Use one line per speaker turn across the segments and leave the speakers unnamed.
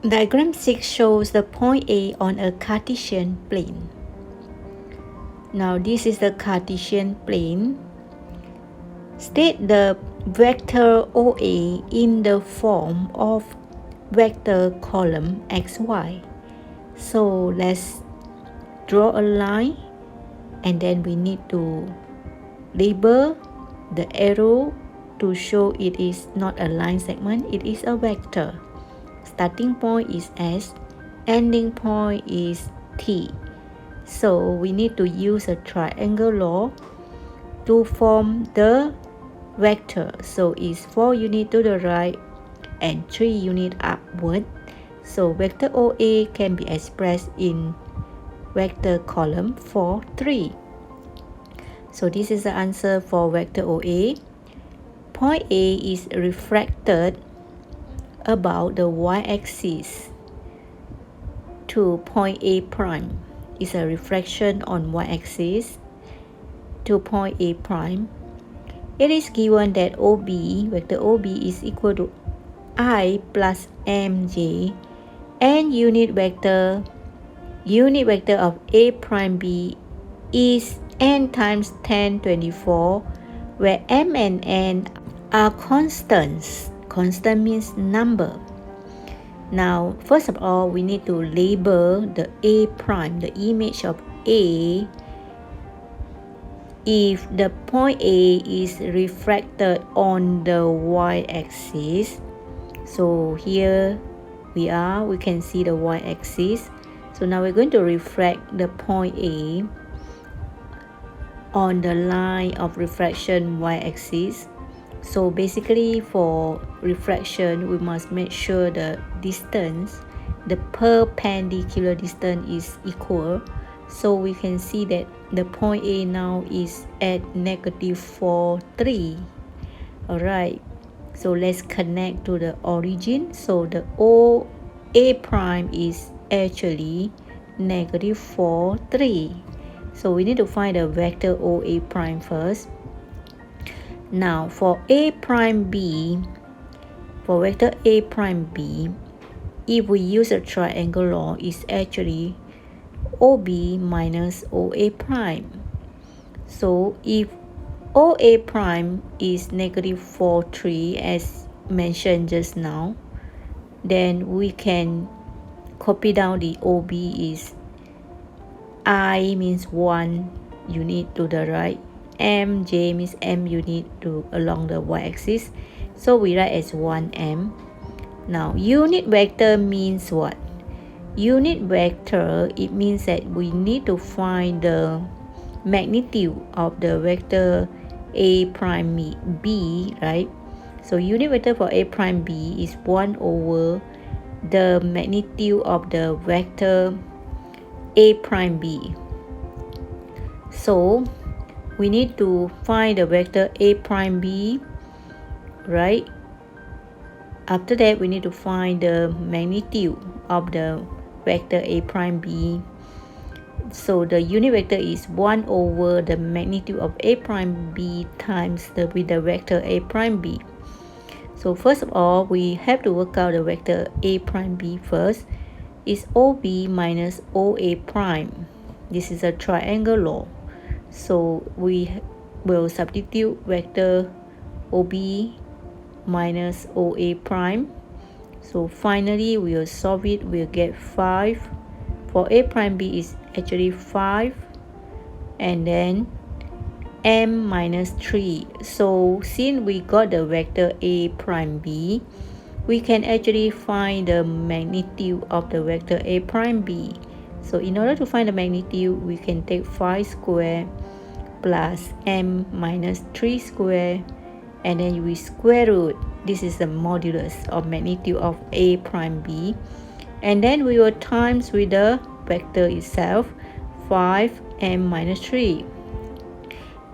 Diagram 6 shows the point A on a Cartesian plane. Now this is the Cartesian plane. State the vector OA in the form of vector column xy. So let's draw a line, and then we need to label the arrow to show it is not a line segment, it is a vector. Starting point is S, ending point is T. So we need to use a triangle law to form the vector. So it's 4 units to the right and 3 units upward. So vector OA can be expressed in vector column 4, 3. So this is the answer for vector OA. Point A is refracted about the y-axis to point A prime. Is a refraction on y-axis to point A prime. It is given that OB, vector OB is equal to I plus mj, and unit vector of A prime B is n times 10, 24, where m and n are constants. Constant means number. Now, first of all, we need to label the A prime, the image of A. If the point A is refracted on the y-axis, so here we can see the y-axis. So now we're going to refract the point A on the line of refraction y-axis. So basically for refraction, we must make sure the distance, the perpendicular distance is equal. So we can see that the point A now is at -4, 3. Alright, so let's connect to the origin. So the A prime is actually -4, 3. So we need to find the vector OA prime first. Now for A prime B, for vector A prime B, if we use a triangle law, it's actually OB minus OA prime. So if OA prime is -4, 3 as mentioned just now, then we can copy down the OB is I means 1 unit to the right, mj means m unit to along the y-axis. So we write as 1m. Now unit vector means what? Unit vector, it means that we need to find the magnitude of the vector A prime B, right? So unit vector for A prime B is 1 over the magnitude of the vector A prime B. So we need to find the vector A prime B, right? After that, we need to find the magnitude of the vector A prime B. So the unit vector is 1 over the magnitude of A prime B times with the vector A prime B. So first of all, we have to work out the vector A prime B first. Is OB minus OA prime. This is a triangle law. So we will substitute vector OB minus OA prime. So finally we will solve it. We'll get 5. For A prime B is actually 5, and then m minus 3. So since we got the vector A prime B, we can actually find the magnitude of the vector A prime B. So in order to find the magnitude, we can take 5 square plus m minus 3 square, and then we square root. This is the modulus of magnitude of A prime B. And then we will times with the vector itself, 5m minus 3.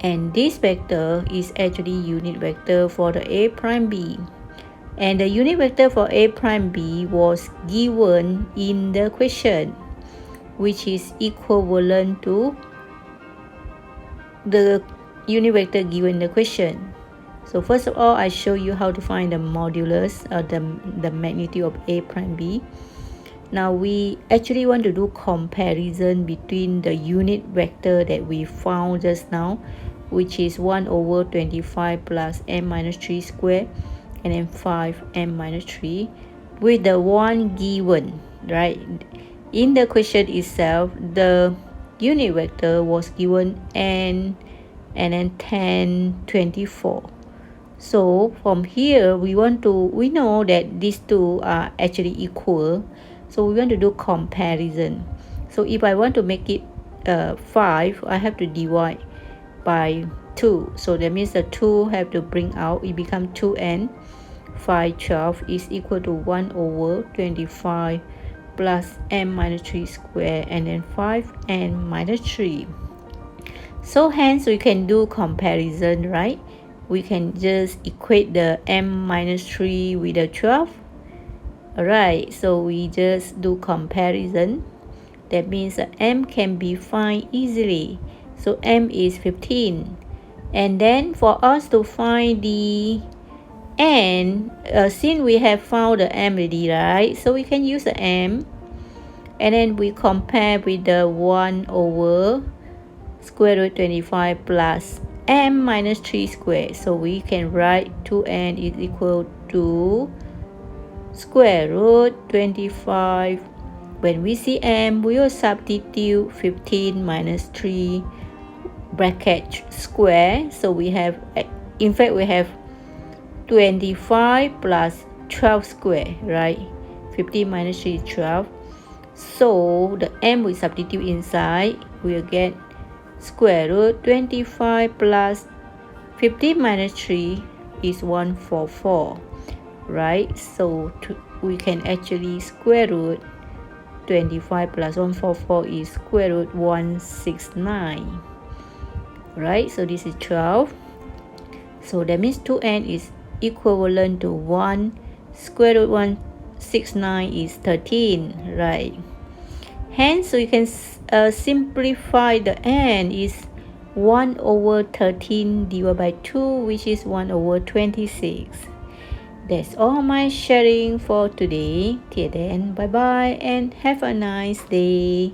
And this vector is actually unit vector for the A prime B. And the unit vector for A prime B was given in the question, which is equivalent to the unit vector given in the question. So first of all, I show you how to find the modulus, the magnitude of a prime b. Now we actually want to do comparison between the unit vector that we found just now, which is 1 over 25 plus m minus 3 square, and then 5m minus 3, with the one given, right? In the question itself, the unit vector was given n and then 10, 24. So from here, we know that these two are actually equal. So we want to do comparison. So if I want to make it 5, I have to divide by 2. So that means the 2 have to bring out, it becomes 2n. 5 12 is equal to 1 over 25 plus m minus 3 square, and then 5n minus 3. So hence we can do comparison, right? We can just equate the m minus 3 with the 12. Alright, so we just do comparison. That means that m can be found easily. So m is 15. And then for us to find the n, since we have found the m already, right? So we can use the m. And then we compare with the 1 over square root 25 plus m minus 3 square. So we can write 2n is equal to square root 25. When we see m, we will substitute 15 minus 3 bracket square. So we have, in fact, we have 25 plus 12 square, right? 15 minus 3 is 12. So the m we substitute inside, we'll get square root 25 plus 15 minus 3 is 144, right? So we can actually square root 25 plus 144 is square root 169, right? So this is 12. So that means 2n is equivalent to 1 square root 169 is 13, right? Hence we can simplify the n is 1 over 13 divided by 2, which is 1 over 26. That's all my sharing for today. Till then, bye bye and have a nice day.